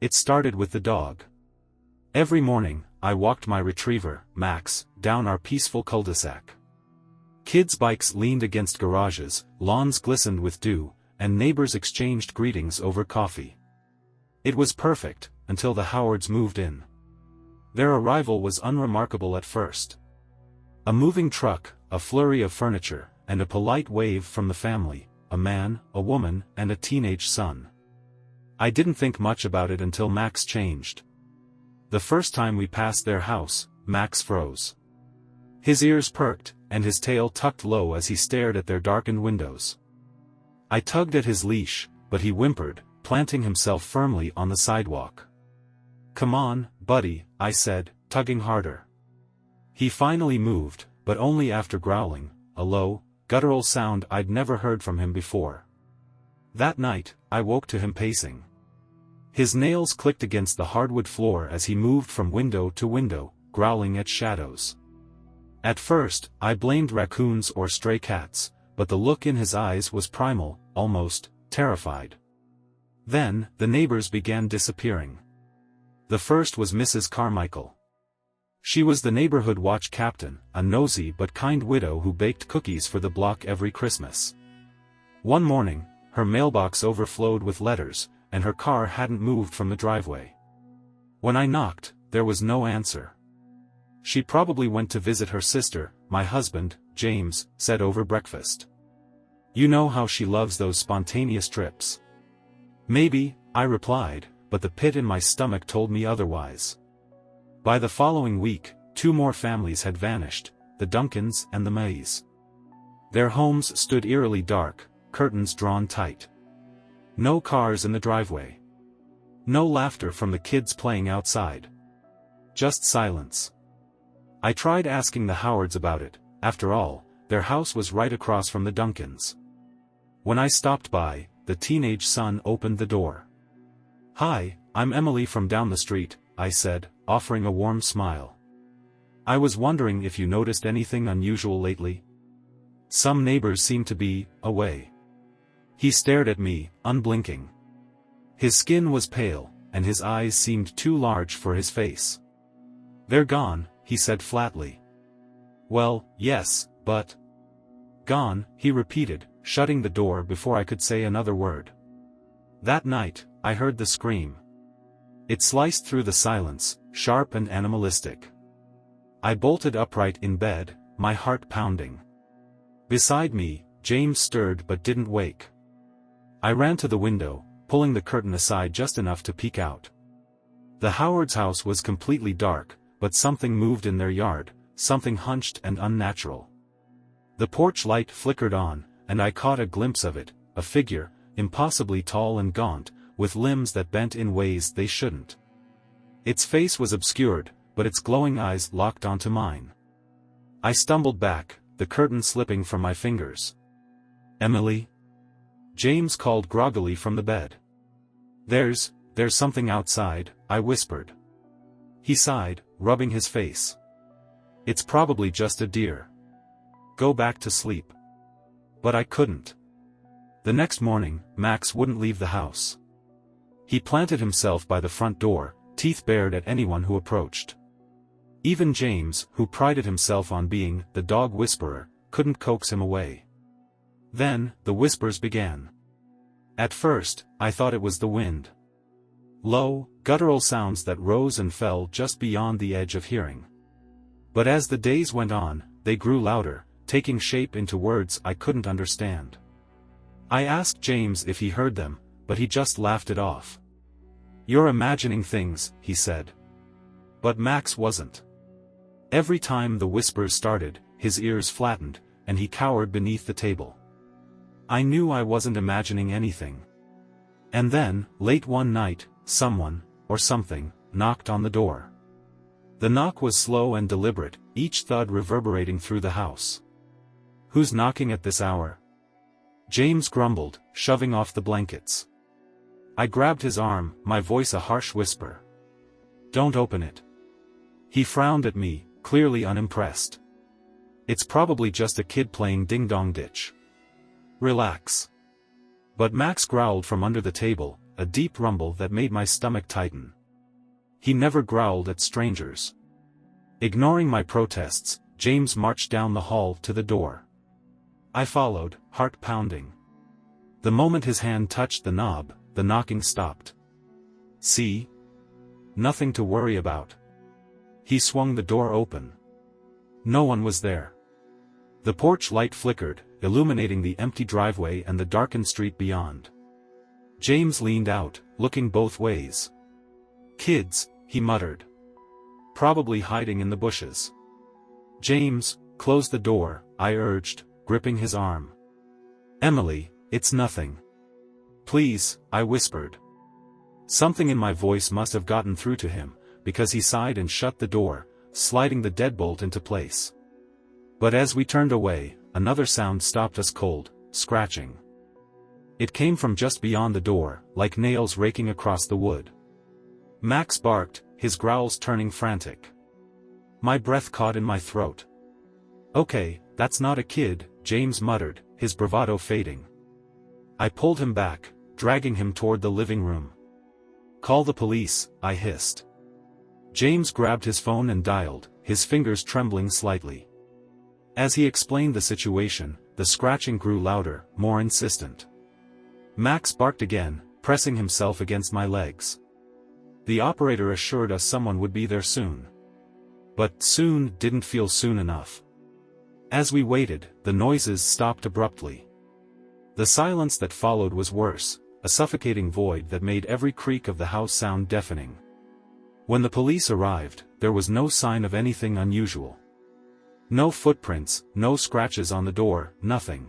It started with the dog. Every morning, I walked my retriever, Max, down our peaceful cul-de-sac. Kids' bikes leaned against garages, lawns glistened with dew, and neighbors exchanged greetings over coffee. It was perfect, until the Howards moved in. Their arrival was unremarkable at first. A moving truck, a flurry of furniture, and a polite wave from the family, a man, a woman, and a teenage son. I didn't think much about it until Max changed. The first time we passed their house, Max froze. His ears perked, and his tail tucked low as he stared at their darkened windows. I tugged at his leash, but he whimpered, planting himself firmly on the sidewalk. "Come on, buddy," I said, tugging harder. He finally moved, but only after growling, a low, guttural sound I'd never heard from him before. That night, I woke to him pacing. His nails clicked against the hardwood floor as he moved from window to window, growling at shadows. At first, I blamed raccoons or stray cats, but the look in his eyes was primal, almost terrified. Then, the neighbors began disappearing. The first was Mrs. Carmichael. She was the neighborhood watch captain, a nosy but kind widow who baked cookies for the block every Christmas. One morning, her mailbox overflowed with letters, and her car hadn't moved from the driveway. When I knocked, there was no answer. She probably went to visit her sister, my husband, James, said over breakfast. You know how she loves those spontaneous trips. Maybe, I replied, but the pit in my stomach told me otherwise. By the following week, 2 more families had vanished, the Duncans and the Mays. Their homes stood eerily dark, curtains drawn tight. No cars in the driveway. No laughter from the kids playing outside. Just silence. I tried asking the Howards about it. After all, their house was right across from the Duncans. When I stopped by, the teenage son opened the door. "Hi, I'm Emily from down the street," I said, offering a warm smile. "I was wondering if you noticed anything unusual lately. Some neighbors seem to be away." He stared at me, unblinking. His skin was pale, and his eyes seemed too large for his face. "They're gone," he said flatly. "Well, yes, but—" "Gone," he repeated, shutting the door before I could say another word. That night, I heard the scream. It sliced through the silence, sharp and animalistic. I bolted upright in bed, my heart pounding. Beside me, James stirred but didn't wake. I ran to the window, pulling the curtain aside just enough to peek out. The Howards' house was completely dark, but something moved in their yard, something hunched and unnatural. The porch light flickered on, and I caught a glimpse of it, a figure, impossibly tall and gaunt, with limbs that bent in ways they shouldn't. Its face was obscured, but its glowing eyes locked onto mine. I stumbled back, the curtain slipping from my fingers. "Emily?" James called groggily from the bed. There's something outside," I whispered. He sighed, rubbing his face. "It's probably just a deer. Go back to sleep." But I couldn't. The next morning, Max wouldn't leave the house. He planted himself by the front door, teeth bared at anyone who approached. Even James, who prided himself on being the dog whisperer, couldn't coax him away. Then, the whispers began. At first, I thought it was the wind. Low, guttural sounds that rose and fell just beyond the edge of hearing. But as the days went on, they grew louder, taking shape into words I couldn't understand. I asked James if he heard them, but he just laughed it off. "You're imagining things," he said. But Max wasn't. Every time the whispers started, his ears flattened, and he cowered beneath the table. I knew I wasn't imagining anything. And then, late one night, someone, or something, knocked on the door. The knock was slow and deliberate, each thud reverberating through the house. "Who's knocking at this hour?" James grumbled, shoving off the blankets. I grabbed his arm, my voice a harsh whisper. "Don't open it." He frowned at me, clearly unimpressed. "It's probably just a kid playing ding-dong ditch. Relax." But Max growled from under the table, a deep rumble that made my stomach tighten. He never growled at strangers. Ignoring my protests, James marched down the hall to the door. I followed, heart pounding. The moment his hand touched the knob, the knocking stopped. See? Nothing to worry about. He swung the door open. No one was there. The porch light flickered, illuminating the empty driveway and the darkened street beyond. James leaned out, looking both ways. "Kids," he muttered. "Probably hiding in the bushes." "James, close the door," I urged, gripping his arm. "Emily, it's nothing. Please," I whispered. Something in my voice must have gotten through to him, because he sighed and shut the door, sliding the deadbolt into place. But as we turned away, another sound stopped us cold, scratching. It came from just beyond the door, like nails raking across the wood. Max barked, his growls turning frantic. My breath caught in my throat. "Okay, that's not a kid," James muttered, his bravado fading. I pulled him back, dragging him toward the living room. "Call the police," I hissed. James grabbed his phone and dialed, his fingers trembling slightly. As he explained the situation, the scratching grew louder, more insistent. Max barked again, pressing himself against my legs. The operator assured us someone would be there soon. But soon didn't feel soon enough. As we waited, the noises stopped abruptly. The silence that followed was worse, a suffocating void that made every creak of the house sound deafening. When the police arrived, there was no sign of anything unusual. No footprints, no scratches on the door, nothing.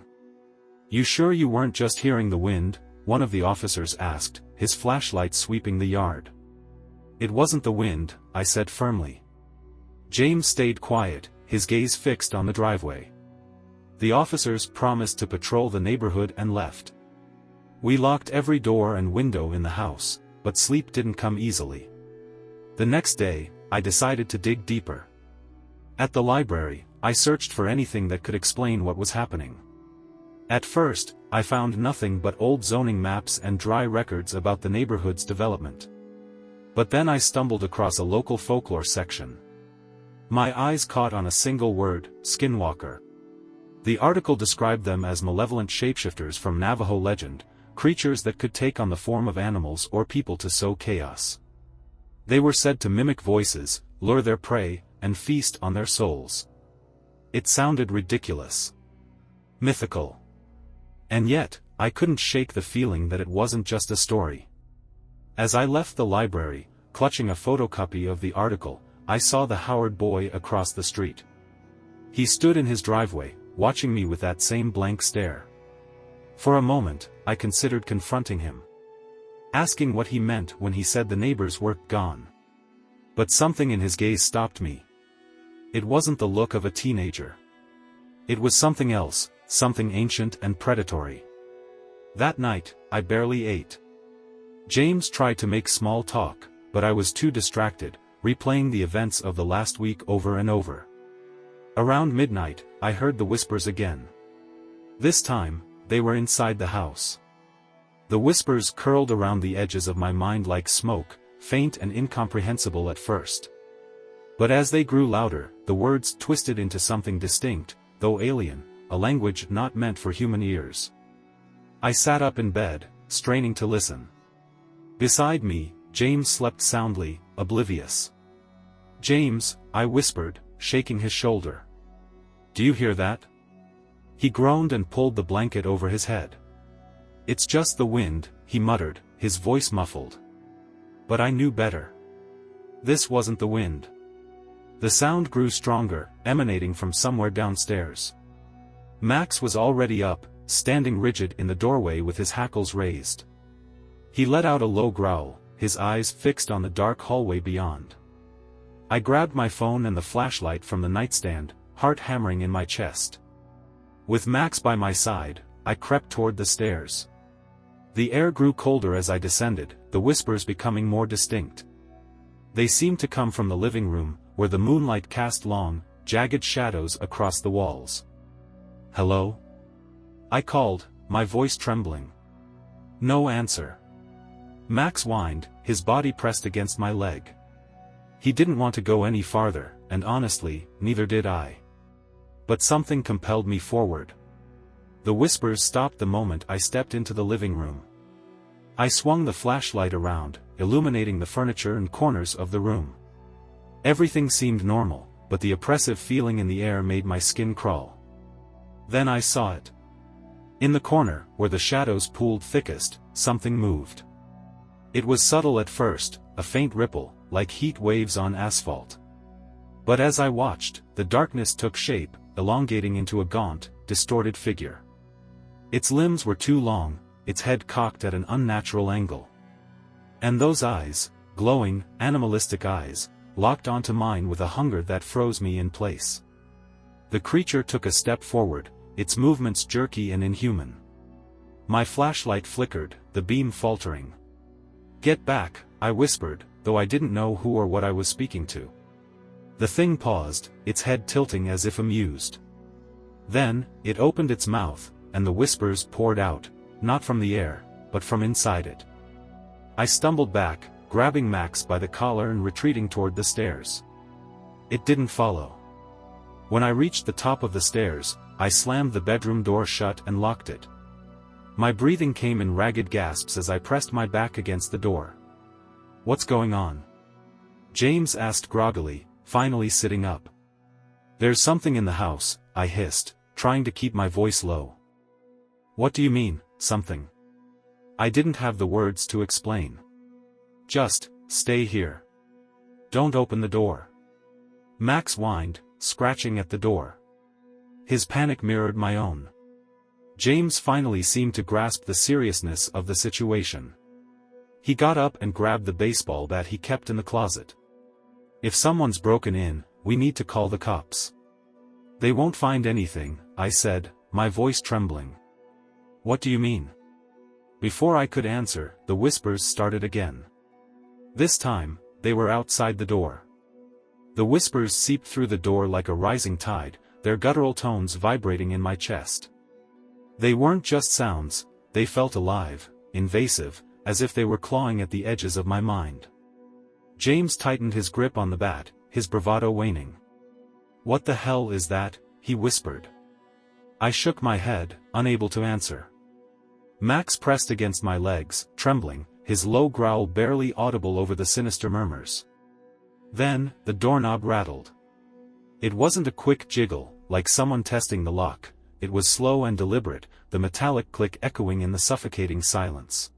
"You sure you weren't just hearing the wind?" one of the officers asked, his flashlight sweeping the yard. "It wasn't the wind," I said firmly. James stayed quiet, his gaze fixed on the driveway. The officers promised to patrol the neighborhood and left. We locked every door and window in the house, but sleep didn't come easily. The next day, I decided to dig deeper. At the library, I searched for anything that could explain what was happening. At first, I found nothing but old zoning maps and dry records about the neighborhood's development. But then I stumbled across a local folklore section. My eyes caught on a single word: Skinwalker. The article described them as malevolent shapeshifters from Navajo legend, creatures that could take on the form of animals or people to sow chaos. They were said to mimic voices, lure their prey, and feast on their souls. It sounded ridiculous. Mythical. And yet, I couldn't shake the feeling that it wasn't just a story. As I left the library, clutching a photocopy of the article, I saw the Howard boy across the street. He stood in his driveway, watching me with that same blank stare. For a moment, I considered confronting him, asking what he meant when he said the neighbors were gone. But something in his gaze stopped me. It wasn't the look of a teenager. It was something else, something ancient and predatory. That night, I barely ate. James tried to make small talk, but I was too distracted, replaying the events of the last week over and over. Around midnight, I heard the whispers again. This time, they were inside the house. The whispers curled around the edges of my mind like smoke, faint and incomprehensible at first. But as they grew louder, the words twisted into something distinct, though alien, a language not meant for human ears. I sat up in bed, straining to listen. Beside me, James slept soundly, oblivious. "James," I whispered, shaking his shoulder. "Do you hear that?" He groaned and pulled the blanket over his head. "It's just the wind," he muttered, his voice muffled. But I knew better. This wasn't the wind. The sound grew stronger, emanating from somewhere downstairs. Max was already up, standing rigid in the doorway with his hackles raised. He let out a low growl, his eyes fixed on the dark hallway beyond. I grabbed my phone and the flashlight from the nightstand, heart hammering in my chest. With Max by my side, I crept toward the stairs. The air grew colder as I descended, the whispers becoming more distinct. They seemed to come from the living room, where the moonlight cast long, jagged shadows across the walls. "Hello?" I called, my voice trembling. No answer. Max whined, his body pressed against my leg. He didn't want to go any farther, and honestly, neither did I. But something compelled me forward. The whispers stopped the moment I stepped into the living room. I swung the flashlight around, illuminating the furniture and corners of the room. Everything seemed normal, but the oppressive feeling in the air made my skin crawl. Then I saw it. In the corner, where the shadows pooled thickest, something moved. It was subtle at first, a faint ripple, like heat waves on asphalt. But as I watched, the darkness took shape, elongating into a gaunt, distorted figure. Its limbs were too long, its head cocked at an unnatural angle. And those eyes, glowing, animalistic eyes, locked onto mine with a hunger that froze me in place. The creature took a step forward, its movements jerky and inhuman. My flashlight flickered, the beam faltering. "Get back," I whispered, though I didn't know who or what I was speaking to. The thing paused, its head tilting as if amused. Then, it opened its mouth, and the whispers poured out, not from the air, but from inside it. I stumbled back, grabbing Max by the collar and retreating toward the stairs. It didn't follow. When I reached the top of the stairs, I slammed the bedroom door shut and locked it. My breathing came in ragged gasps as I pressed my back against the door. "What's going on?" James asked groggily, finally sitting up. "There's something in the house," I hissed, trying to keep my voice low. "What do you mean, something?" I didn't have the words to explain. "Just, stay here. Don't open the door." Max whined, scratching at the door. His panic mirrored my own. James finally seemed to grasp the seriousness of the situation. He got up and grabbed the baseball bat he kept in the closet. "If someone's broken in, we need to call the cops." "They won't find anything," I said, my voice trembling. "What do you mean?" Before I could answer, the whispers started again. This time, they were outside the door. The whispers seeped through the door like a rising tide, their guttural tones vibrating in my chest. They weren't just sounds, they felt alive, invasive, as if they were clawing at the edges of my mind. James tightened his grip on the bat, his bravado waning. "What the hell is that?" he whispered. I shook my head, unable to answer. Max pressed against my legs, trembling, his low growl barely audible over the sinister murmurs. Then, the doorknob rattled. It wasn't a quick jiggle, like someone testing the lock. It was slow and deliberate, the metallic click echoing in the suffocating silence.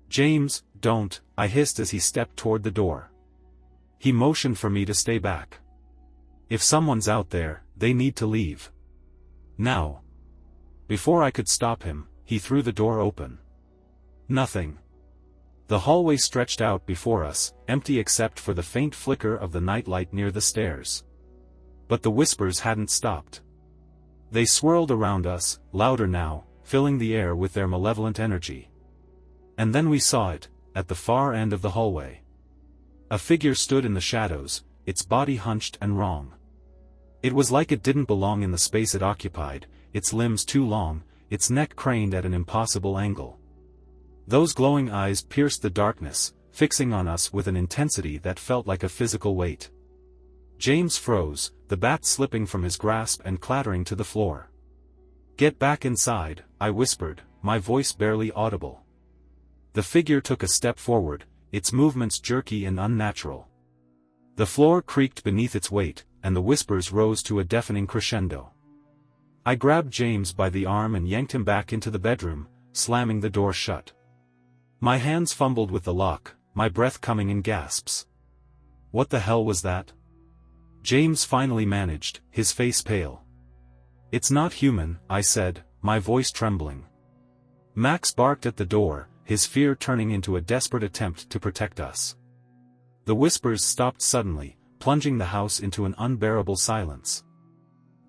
"James, don't," I hissed as he stepped toward the door. He motioned for me to stay back. "If someone's out there, they need to leave. Now." Before I could stop him, he threw the door open. Nothing. The hallway stretched out before us, empty except for the faint flicker of the nightlight near the stairs. But the whispers hadn't stopped. They swirled around us, louder now, filling the air with their malevolent energy. And then we saw it, at the far end of the hallway. A figure stood in the shadows, its body hunched and wrong. It was like it didn't belong in the space it occupied, its limbs too long, its neck craned at an impossible angle. Those glowing eyes pierced the darkness, fixing on us with an intensity that felt like a physical weight. James froze, the bat slipping from his grasp and clattering to the floor. "Get back inside," I whispered, my voice barely audible. The figure took a step forward, its movements jerky and unnatural. The floor creaked beneath its weight, and the whispers rose to a deafening crescendo. I grabbed James by the arm and yanked him back into the bedroom, slamming the door shut. My hands fumbled with the lock, my breath coming in gasps. "What the hell was that?" James finally managed, his face pale. "It's not human," I said, my voice trembling. Max barked at the door, his fear turning into a desperate attempt to protect us. The whispers stopped suddenly, plunging the house into an unbearable silence.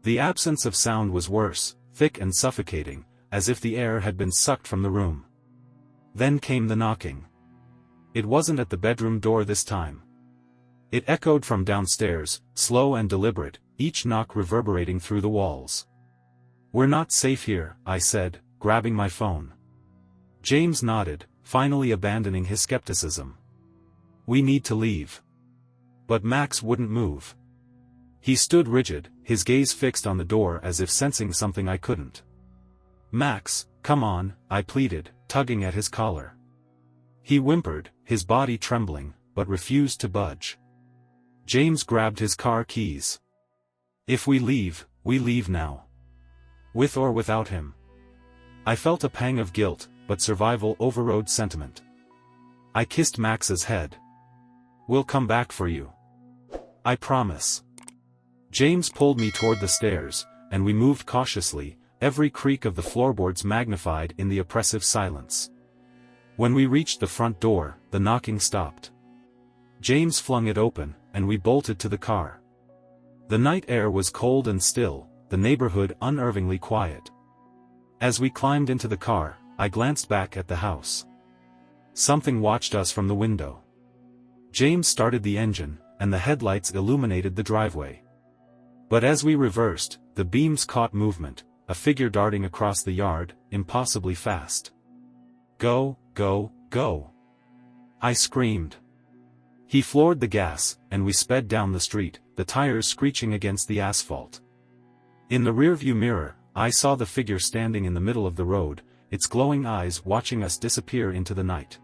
The absence of sound was worse, thick and suffocating, as if the air had been sucked from the room. Then came the knocking. It wasn't at the bedroom door this time. It echoed from downstairs, slow and deliberate, each knock reverberating through the walls. "We're not safe here," I said, grabbing my phone. James nodded, finally abandoning his skepticism. "We need to leave." But Max wouldn't move. He stood rigid, his gaze fixed on the door as if sensing something I couldn't. "Max, come on," I pleaded, tugging at his collar. He whimpered, his body trembling, but refused to budge. James grabbed his car keys. "If we leave now. With or without him." I felt a pang of guilt, but survival overrode sentiment. I kissed Max's head. "We'll come back for you. I promise." James pulled me toward the stairs, and we moved cautiously, every creak of the floorboards magnified in the oppressive silence. When we reached the front door, the knocking stopped. James flung it open, and we bolted to the car. The night air was cold and still, the neighborhood unnervingly quiet. As we climbed into the car, I glanced back at the house. Something watched us from the window. James started the engine, and the headlights illuminated the driveway. But as we reversed, the beams caught movement, a figure darting across the yard, impossibly fast. "Go, go, go!" I screamed. He floored the gas, and we sped down the street, the tires screeching against the asphalt. In the rearview mirror, I saw the figure standing in the middle of the road, its glowing eyes watching us disappear into the night.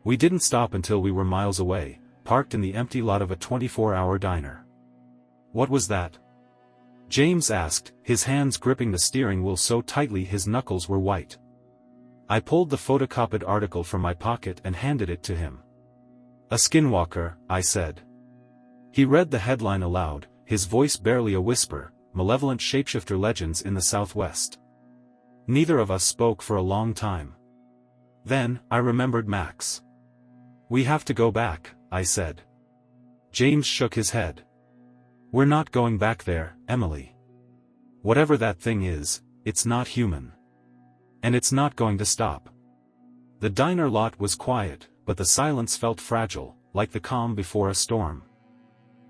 We didn't stop until we were miles away, parked in the empty lot of a 24-hour diner. "What was that?" James asked, his hands gripping the steering wheel so tightly his knuckles were white. I pulled the photocopied article from my pocket and handed it to him. "A Skinwalker," I said. He read the headline aloud, his voice barely a whisper, "Malevolent Shapeshifter Legends in the Southwest." Neither of us spoke for a long time. Then, I remembered Max. "We have to go back," I said. James shook his head. "We're not going back there, Emily. Whatever that thing is, it's not human. And it's not going to stop." The diner lot was quiet, but the silence felt fragile, like the calm before a storm.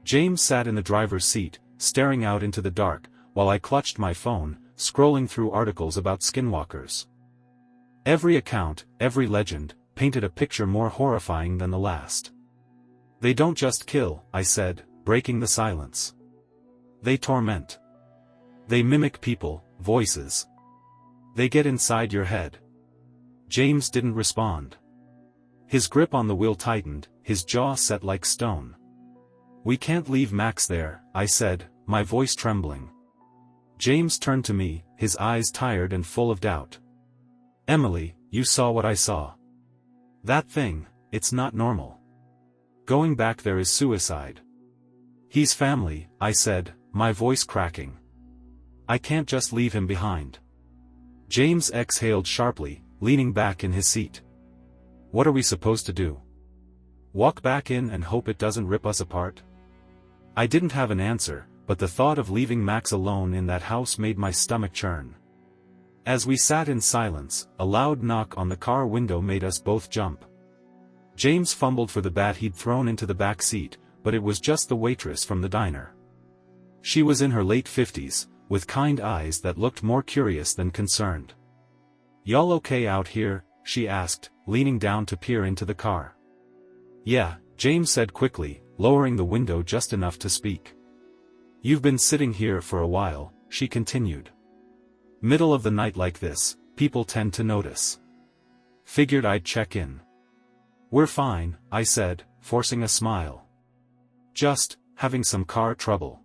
James sat in the driver's seat, staring out into the dark, while I clutched my phone, scrolling through articles about skinwalkers. Every account, every legend, painted a picture more horrifying than the last. "They don't just kill," I said, breaking the silence. "They torment. They mimic people, voices. They get inside your head." James didn't respond. His grip on the wheel tightened, his jaw set like stone. "We can't leave Max there," I said, my voice trembling. James turned to me, his eyes tired and full of doubt. "Emily, you saw what I saw. That thing, it's not normal. Going back there is suicide." "He's family," I said, my voice cracking. "I can't just leave him behind." James exhaled sharply, leaning back in his seat. "What are we supposed to do? Walk back in and hope it doesn't rip us apart?" I didn't have an answer, but the thought of leaving Max alone in that house made my stomach churn. As we sat in silence, a loud knock on the car window made us both jump. James fumbled for the bat he'd thrown into the back seat, but it was just the waitress from the diner. She was in her late 50s, with kind eyes that looked more curious than concerned. "Y'all okay out here?" she asked, leaning down to peer into the car. "Yeah," James said quickly, lowering the window just enough to speak. "You've been sitting here for a while," she continued. "Middle of the night like this, people tend to notice. Figured I'd check in." "We're fine," I said, forcing a smile. "Just having some car trouble."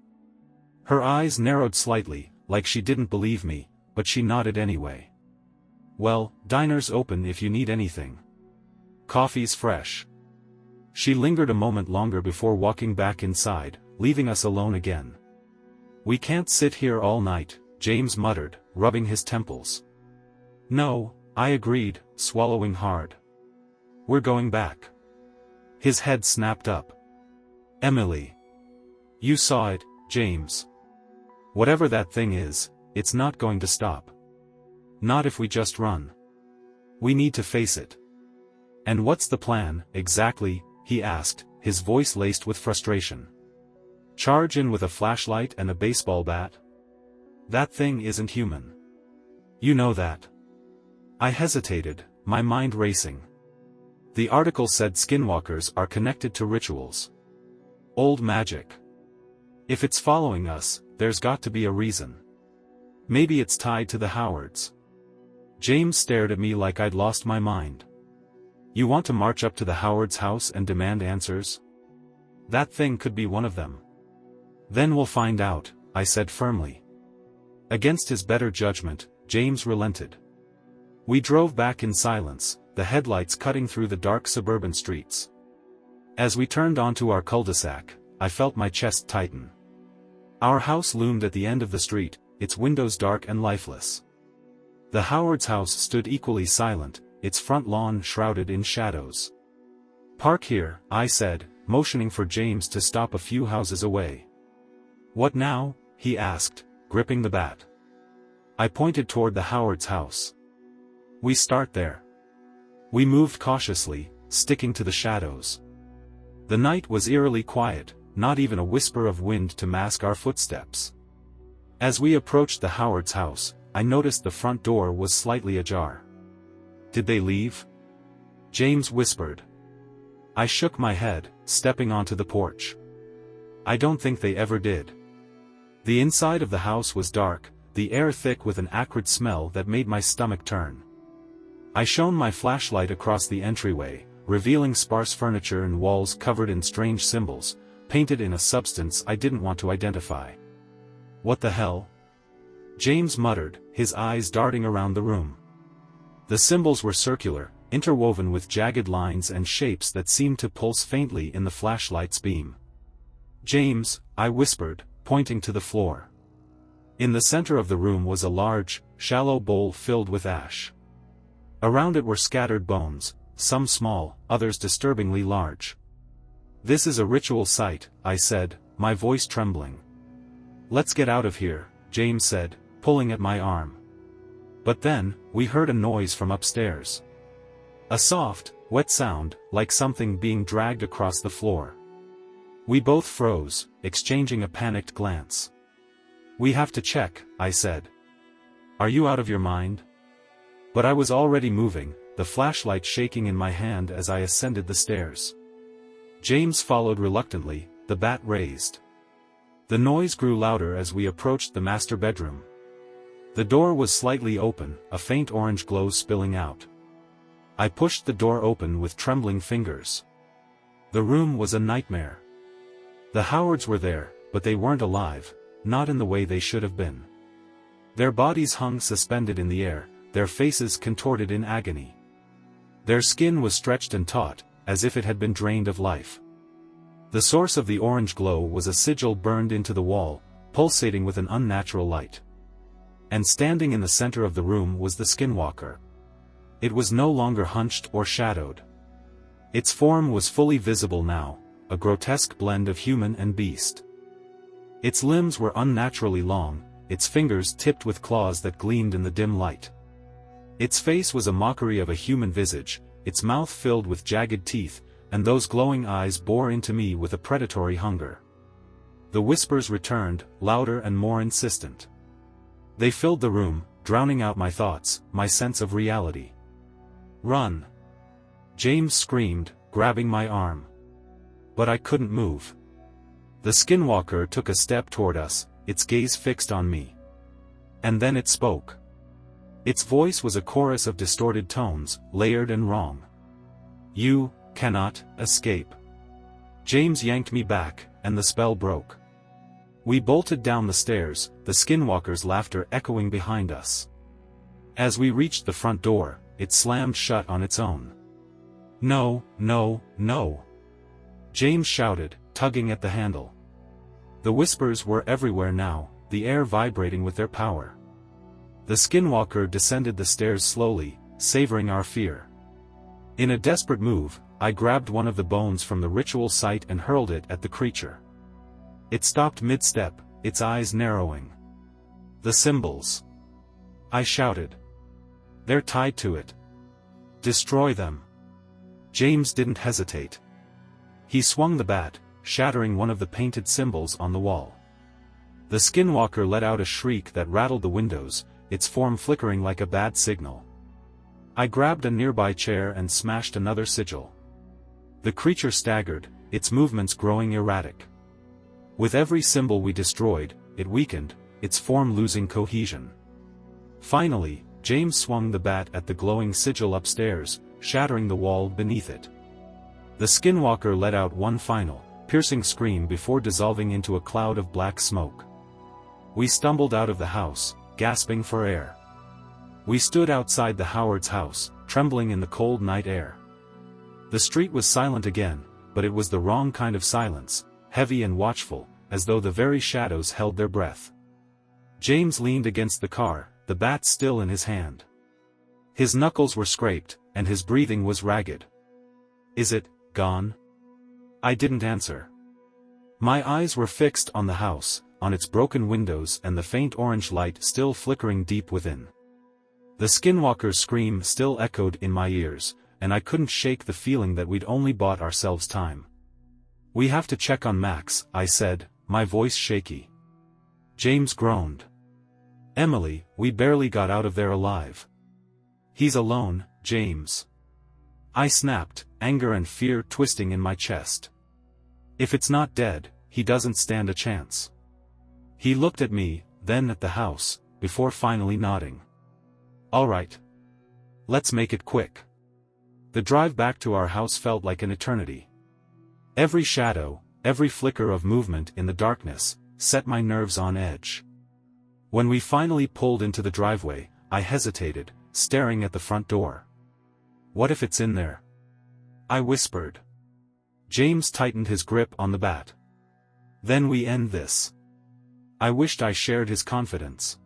Her eyes narrowed slightly, like she didn't believe me, but she nodded anyway. "Well, diner's open if you need anything. Coffee's fresh." She lingered a moment longer before walking back inside, leaving us alone again. "We can't sit here all night," James muttered, rubbing his temples. "No," I agreed, swallowing hard. "We're going back." His head snapped up. "Emily. You saw it, James. Whatever that thing is, it's not going to stop. Not if we just run. We need to face it." "And what's the plan, exactly?" he asked, his voice laced with frustration. "Charge in with a flashlight and a baseball bat? That thing isn't human. You know that." I hesitated, my mind racing. The article said skinwalkers are connected to rituals. Old magic. If it's following us, there's got to be a reason. Maybe it's tied to the Howards. James stared at me like I'd lost my mind. You want to march up to the Howards' house and demand answers? That thing could be one of them. Then we'll find out, I said firmly. Against his better judgment, James relented. We drove back in silence, the headlights cutting through the dark suburban streets. As we turned onto our cul-de-sac, I felt my chest tighten. Our house loomed at the end of the street, its windows dark and lifeless. The Howards' house stood equally silent, its front lawn shrouded in shadows. Park here, I said, motioning for James to stop a few houses away. What now? He asked, gripping the bat. I pointed toward the Howards' house. We start there. We moved cautiously, sticking to the shadows. The night was eerily quiet, not even a whisper of wind to mask our footsteps. As we approached the Howards' house, I noticed the front door was slightly ajar. Did they leave? James whispered. I shook my head, stepping onto the porch. I don't think they ever did. The inside of the house was dark, the air thick with an acrid smell that made my stomach turn. I shone my flashlight across the entryway, revealing sparse furniture and walls covered in strange symbols, painted in a substance I didn't want to identify. What the hell? James muttered, his eyes darting around the room. The symbols were circular, interwoven with jagged lines and shapes that seemed to pulse faintly in the flashlight's beam. James, I whispered, pointing to the floor. In the center of the room was a large, shallow bowl filled with ash. Around it were scattered bones, some small, others disturbingly large. This is a ritual site, I said, my voice trembling. Let's get out of here, James said, pulling at my arm. But then, we heard a noise from upstairs. A soft, wet sound, like something being dragged across the floor. We both froze, exchanging a panicked glance. We have to check, I said. Are you out of your mind? But I was already moving, the flashlight shaking in my hand as I ascended the stairs. James followed reluctantly, the bat raised. The noise grew louder as we approached the master bedroom. The door was slightly open, a faint orange glow spilling out. I pushed the door open with trembling fingers. The room was a nightmare. The Howards were there, but they weren't alive, not in the way they should have been. Their bodies hung suspended in the air, their faces contorted in agony. Their skin was stretched and taut, as if it had been drained of life. The source of the orange glow was a sigil burned into the wall, pulsating with an unnatural light. And standing in the center of the room was the Skinwalker. It was no longer hunched or shadowed. Its form was fully visible now, a grotesque blend of human and beast. Its limbs were unnaturally long, its fingers tipped with claws that gleamed in the dim light. Its face was a mockery of a human visage, its mouth filled with jagged teeth, and those glowing eyes bore into me with a predatory hunger. The whispers returned, louder and more insistent. They filled the room, drowning out my thoughts, my sense of reality. Run! James screamed, grabbing my arm. But I couldn't move. The Skinwalker took a step toward us, its gaze fixed on me. And then it spoke. Its voice was a chorus of distorted tones, layered and wrong. You cannot escape. James yanked me back, and the spell broke. We bolted down the stairs, the Skinwalker's laughter echoing behind us. As we reached the front door, it slammed shut on its own. No, no, no! James shouted, tugging at the handle. The whispers were everywhere now, the air vibrating with their power. The Skinwalker descended the stairs slowly, savoring our fear. In a desperate move, I grabbed one of the bones from the ritual site and hurled it at the creature. It stopped mid-step, its eyes narrowing. The symbols! I shouted. They're tied to it. Destroy them. James didn't hesitate. He swung the bat, shattering one of the painted symbols on the wall. The Skinwalker let out a shriek that rattled the windows, its form flickering like a bad signal. I grabbed a nearby chair and smashed another sigil. The creature staggered, its movements growing erratic. With every symbol we destroyed, it weakened, its form losing cohesion. Finally, James swung the bat at the glowing sigil upstairs, shattering the wall beneath it. The Skinwalker let out one final, piercing scream before dissolving into a cloud of black smoke. We stumbled out of the house, gasping for air. We stood outside the Howard's house, trembling in the cold night air. The street was silent again, but it was the wrong kind of silence, heavy and watchful, as though the very shadows held their breath. James leaned against the car, the bat still in his hand. His knuckles were scraped, and his breathing was ragged. "Is it gone?" I didn't answer. My eyes were fixed on the house, on its broken windows and the faint orange light still flickering deep within. The Skinwalker's scream still echoed in my ears, and I couldn't shake the feeling that we'd only bought ourselves time. "We have to check on Max," I said, my voice shaky. James groaned. "Emily, we barely got out of there alive." "He's alone, James." I snapped, anger and fear twisting in my chest. "If it's not dead, he doesn't stand a chance." He looked at me, then at the house, before finally nodding. "All right. Let's make it quick." The drive back to our house felt like an eternity. Every shadow, every flicker of movement in the darkness, set my nerves on edge. When we finally pulled into the driveway, I hesitated, staring at the front door. "What if it's in there?" I whispered. James tightened his grip on the bat. "Then we end this." I wished I shared his confidence.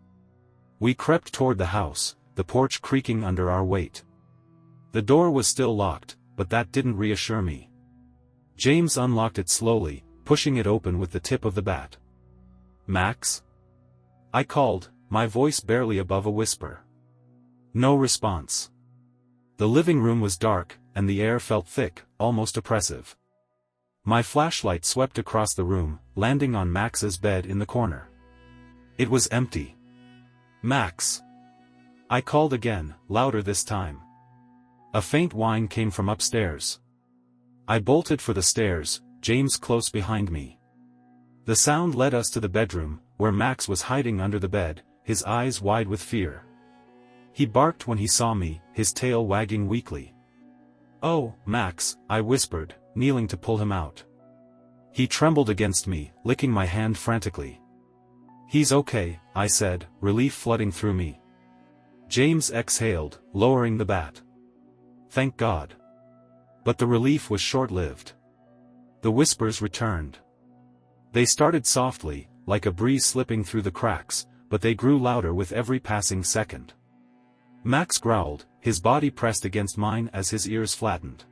We crept toward the house, the porch creaking under our weight. The door was still locked, but that didn't reassure me. James unlocked it slowly, pushing it open with the tip of the bat. "Max?" I called, my voice barely above a whisper. No response. The living room was dark, and the air felt thick, almost oppressive. My flashlight swept across the room, landing on Max's bed in the corner. It was empty. "Max!" I called again, louder this time. A faint whine came from upstairs. I bolted for the stairs, James close behind me. The sound led us to the bedroom, where Max was hiding under the bed, his eyes wide with fear. He barked when he saw me, his tail wagging weakly. "Oh, Max," I whispered, kneeling to pull him out. He trembled against me, licking my hand frantically. "He's okay," I said, relief flooding through me. James exhaled, lowering the bat. "Thank God." But the relief was short-lived. The whispers returned. They started softly, like a breeze slipping through the cracks, but they grew louder with every passing second. Max growled, his body pressed against mine as his ears flattened.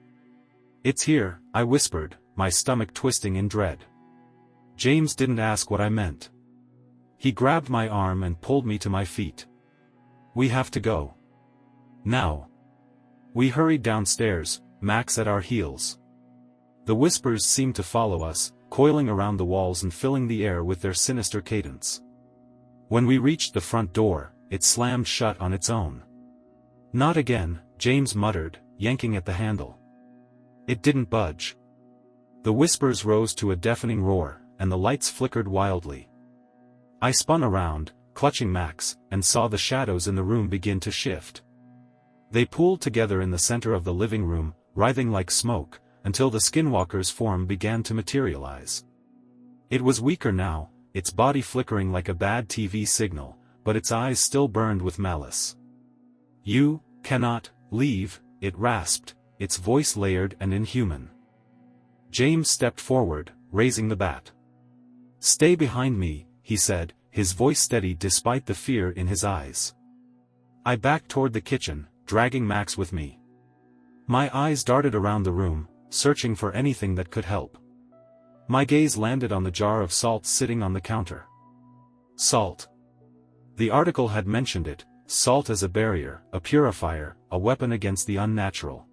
"It's here," I whispered, my stomach twisting in dread. James didn't ask what I meant. He grabbed my arm and pulled me to my feet. "We have to go. Now." We hurried downstairs, Max at our heels. The whispers seemed to follow us, coiling around the walls and filling the air with their sinister cadence. When we reached the front door, it slammed shut on its own. "Not again," James muttered, yanking at the handle. It didn't budge. The whispers rose to a deafening roar, and the lights flickered wildly. I spun around, clutching Max, and saw the shadows in the room begin to shift. They pooled together in the center of the living room, writhing like smoke, until the Skinwalker's form began to materialize. It was weaker now, its body flickering like a bad TV signal, but its eyes still burned with malice. "You cannot leave," it rasped, its voice layered and inhuman. James stepped forward, raising the bat. "Stay behind me," he said, his voice steady despite the fear in his eyes. I backed toward the kitchen, dragging Max with me. My eyes darted around the room, searching for anything that could help. My gaze landed on the jar of salt sitting on the counter. Salt. The article had mentioned it, salt as a barrier, a purifier, a weapon against the unnatural.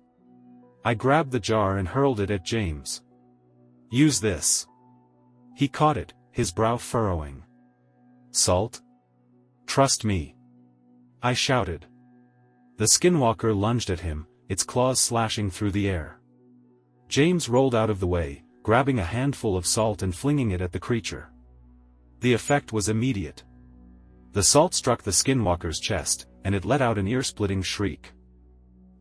I grabbed the jar and hurled it at James. "Use this." He caught it, his brow furrowing. "Salt? Trust me," I shouted. The Skinwalker lunged at him, its claws slashing through the air. James rolled out of the way, grabbing a handful of salt and flinging it at the creature. The effect was immediate. The salt struck the Skinwalker's chest, and it let out an ear-splitting shriek.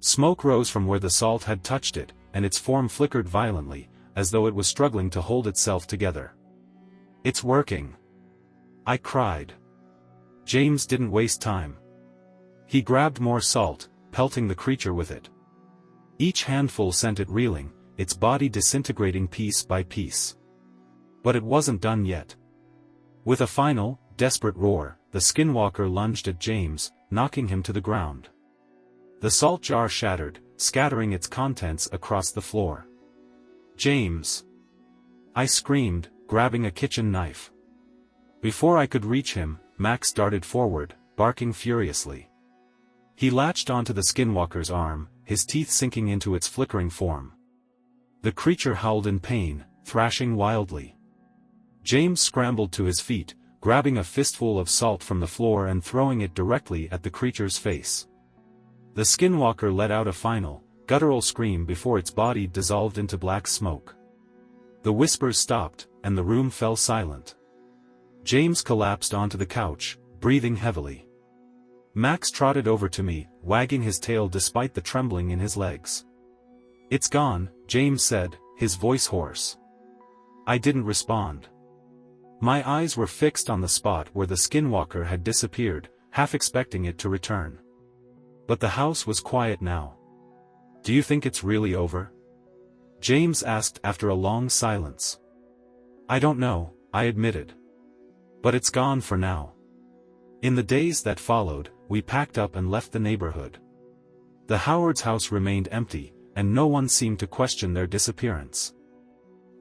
Smoke rose from where the salt had touched it, and its form flickered violently, as though it was struggling to hold itself together. "It's working!" I cried. James didn't waste time. He grabbed more salt, pelting the creature with it. Each handful sent it reeling, its body disintegrating piece by piece. But it wasn't done yet. With a final, desperate roar, the Skinwalker lunged at James, knocking him to the ground. The salt jar shattered, scattering its contents across the floor. "James!" I screamed, grabbing a kitchen knife. Before I could reach him, Max darted forward, barking furiously. He latched onto the Skinwalker's arm, his teeth sinking into its flickering form. The creature howled in pain, thrashing wildly. James scrambled to his feet, grabbing a fistful of salt from the floor and throwing it directly at the creature's face. The Skinwalker let out a final, guttural scream before its body dissolved into black smoke. The whispers stopped, and the room fell silent. James collapsed onto the couch, breathing heavily. Max trotted over to me, wagging his tail despite the trembling in his legs. "It's gone," James said, his voice hoarse. I didn't respond. My eyes were fixed on the spot where the Skinwalker had disappeared, half expecting it to return. But the house was quiet now. "Do you think it's really over?" James asked after a long silence. "I don't know," I admitted. "But it's gone for now." In the days that followed, we packed up and left the neighborhood. The Howard's house remained empty, and no one seemed to question their disappearance.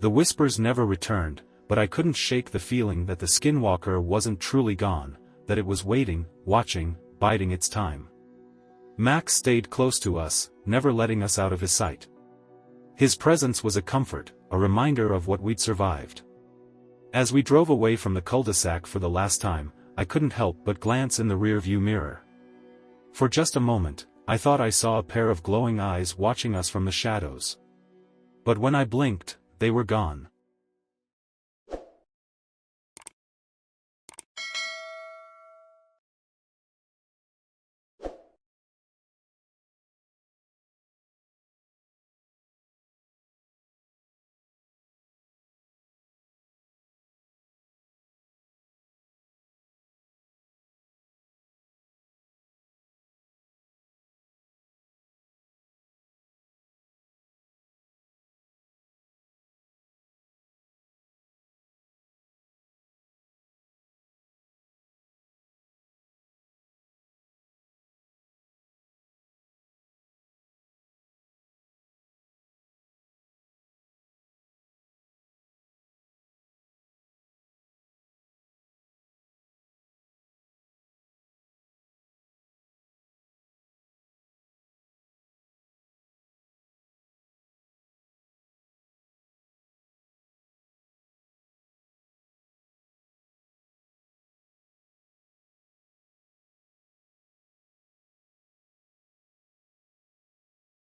The whispers never returned, but I couldn't shake the feeling that the Skinwalker wasn't truly gone, that it was waiting, watching, biding its time. Max stayed close to us, never letting us out of his sight. His presence was a comfort, a reminder of what we'd survived. As we drove away from the cul-de-sac for the last time, I couldn't help but glance in the rearview mirror. For just a moment, I thought I saw a pair of glowing eyes watching us from the shadows. But when I blinked, they were gone.